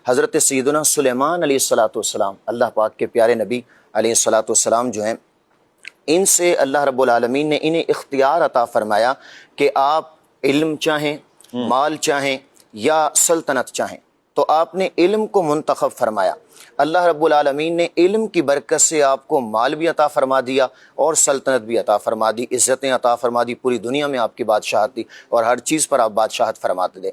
حضرت سیدنا سلیمان علیہ الصلوۃ والسلام، اللہ پاک کے پیارے نبی علیہ الصلوۃ والسلام جو ہیں، ان سے اللہ رب العالمین نے انہیں اختیار عطا فرمایا کہ آپ علم چاہیں، مال چاہیں یا سلطنت چاہیں، تو آپ نے علم کو منتخب فرمایا۔ اللہ رب العالمین نے علم کی برکت سے آپ کو مال بھی عطا فرما دیا اور سلطنت بھی عطا فرما دی، عزتیں عطا فرما دی، پوری دنیا میں آپ کی بادشاہت دی اور ہر چیز پر آپ بادشاہت فرماتے تھے۔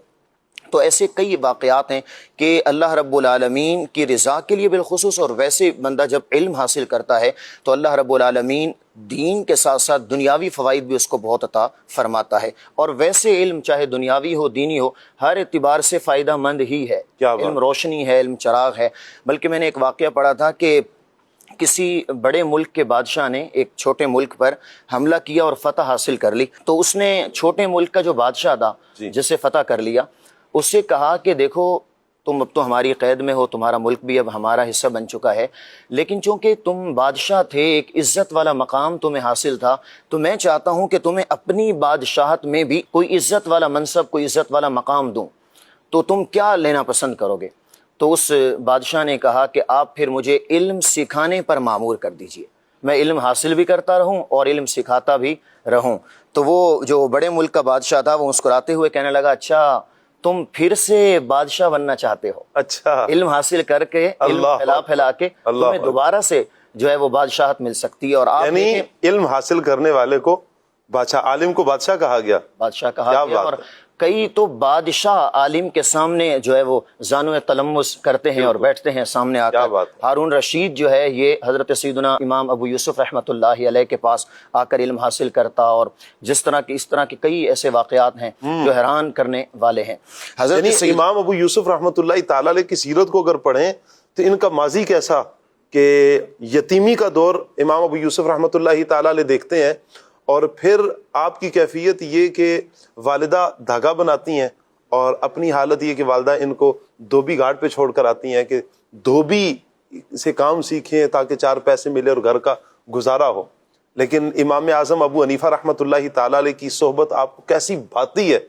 تو ایسے کئی واقعات ہیں کہ اللہ رب العالمین کی رضا کے لیے بالخصوص، اور ویسے بندہ جب علم حاصل کرتا ہے تو اللہ رب العالمین دین کے ساتھ ساتھ دنیاوی فوائد بھی اس کو بہت عطا فرماتا ہے، اور ویسے علم چاہے دنیاوی ہو دینی ہو ہر اعتبار سے فائدہ مند ہی ہے۔ علم روشنی ہے، علم چراغ ہے۔ بلکہ میں نے ایک واقعہ پڑھا تھا کہ کسی بڑے ملک کے بادشاہ نے ایک چھوٹے ملک پر حملہ کیا اور فتح حاصل کر لی، تو اس نے چھوٹے ملک کا جو بادشاہ تھا جسے فتح کر لیا، اس سے کہا کہ دیکھو تم اب تو ہماری قید میں ہو، تمہارا ملک بھی اب ہمارا حصہ بن چکا ہے، لیکن چونکہ تم بادشاہ تھے، ایک عزت والا مقام تمہیں حاصل تھا، تو میں چاہتا ہوں کہ تمہیں اپنی بادشاہت میں بھی کوئی عزت والا منصب، کوئی عزت والا مقام دوں، تو تم کیا لینا پسند کرو گے؟ تو اس بادشاہ نے کہا کہ آپ پھر مجھے علم سکھانے پر مامور کر دیجئے، میں علم حاصل بھی کرتا رہوں اور علم سکھاتا بھی رہوں۔ تو وہ جو بڑے ملک کا بادشاہ تھا وہ مسکراتے ہوئے کہنے لگا، اچھا تم پھر سے بادشاہ بننا چاہتے ہو؟ اچھا، علم حاصل کر کے، علم پھیلا کے تمہیں دوبارہ سے جو ہے وہ بادشاہت مل سکتی ہے۔ اور آپ یعنی علم حاصل کرنے والے کو بادشاہ، عالم کو بادشاہ کہا گیا، بادشاہ کہا گیا، اور کئی تو بادشاہ عالم کے سامنے جو ہے وہ زانو تلمس کرتے ہیں اور بیٹھتے ہیں سامنے آ کر۔ ہارون رشید جو ہے یہ حضرت سیدنا امام ابو یوسف رحمۃ اللہ علیہ کے پاس آ کر علم حاصل کرتا، اور جس طرح کی اس طرح کے کئی ایسے واقعات ہیں جو حیران کرنے والے ہیں۔ حضرت امام ابو یوسف رحمۃ اللہ تعالی علیہ کی سیرت کو اگر پڑھیں تو ان کا ماضی کیسا کہ یتیمی کا دور امام ابو یوسف رحمۃ اللہ تعالی علیہ دیکھتے ہیں، اور پھر آپ کی کیفیت یہ کہ والدہ دھاگا بناتی ہیں، اور اپنی حالت یہ کہ والدہ ان کو دھوبی گھاٹ پہ چھوڑ کر آتی ہیں کہ دھوبی سے کام سیکھیں تاکہ چار پیسے ملے اور گھر کا گزارا ہو۔ لیکن امام اعظم ابو حنیفہ رحمۃ اللہ تعالی علیہ کی صحبت آپ کو کیسی بھاتی ہے،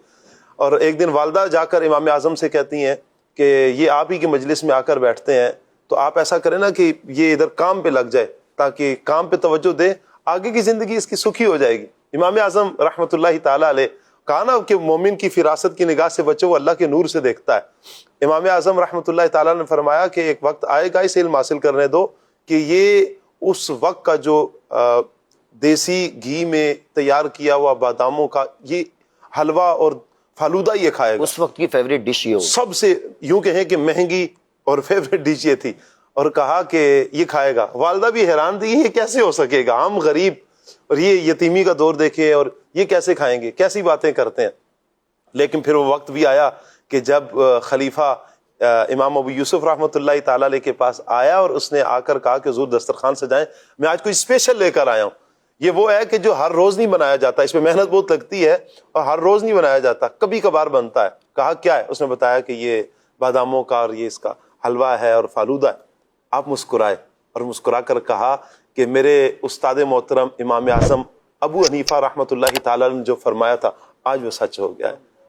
اور ایک دن والدہ جا کر امام اعظم سے کہتی ہیں کہ یہ آپ ہی کے مجلس میں آ کر بیٹھتے ہیں، تو آپ ایسا کریں نا کہ یہ ادھر کام پہ لگ جائے تاکہ کام پہ توجہ دے، آگے کی زندگی اس کی سکھی ہو جائے گی۔ امام اعظم رحمۃ اللہ تعالی علیہ کہا نا کہ مومن کی فراست کی نگاہ سے بچے وہ اللہ کے نور سے دیکھتا ہے۔ امام اعظم رحمۃ اللہ تعالی نے فرمایا کہ ایک وقت آئے گا، اسے علم حاصل کرنے دو کہ یہ اس وقت کا جو دیسی گھی میں تیار کیا ہوا باداموں کا یہ حلوہ اور فالودہ یہ کھائے گا، اس وقت کی فیوریٹ ڈش یہ سب سے یوں کہیں کہ مہنگی اور فیوریٹ ڈش یہ تھی، اور کہا کہ یہ کھائے گا۔ والدہ بھی حیران تھی، یہ کیسے ہو سکے گا، ہم غریب اور یہ یتیمی کا دور دیکھے اور یہ کیسے کھائیں گے، کیسی باتیں کرتے ہیں۔ لیکن پھر وہ وقت بھی آیا کہ جب خلیفہ امام ابو یوسف رحمۃ اللہ تعالی علیہ کے پاس آیا اور اس نے آ کر کہا کہ حضور دسترخوان سجائیں، میں آج کوئی اسپیشل لے کر آیا ہوں۔ یہ وہ ہے کہ جو ہر روز نہیں بنایا جاتا، اس میں محنت بہت لگتی ہے اور ہر روز نہیں بنایا جاتا، کبھی کبھار بنتا ہے۔ کہا کیا ہے؟ اس نے بتایا کہ یہ باداموں کا اور یہ اس کا حلوہ ہے اور فالودہ ہے۔ آپ مسکرائے اور مسکرا کر کہا کہ میرے استاد محترم امام اعظم ابو حنیفہ رحمۃ اللہ تعالی نے جو فرمایا تھا آج وہ سچ ہو گیا ہے۔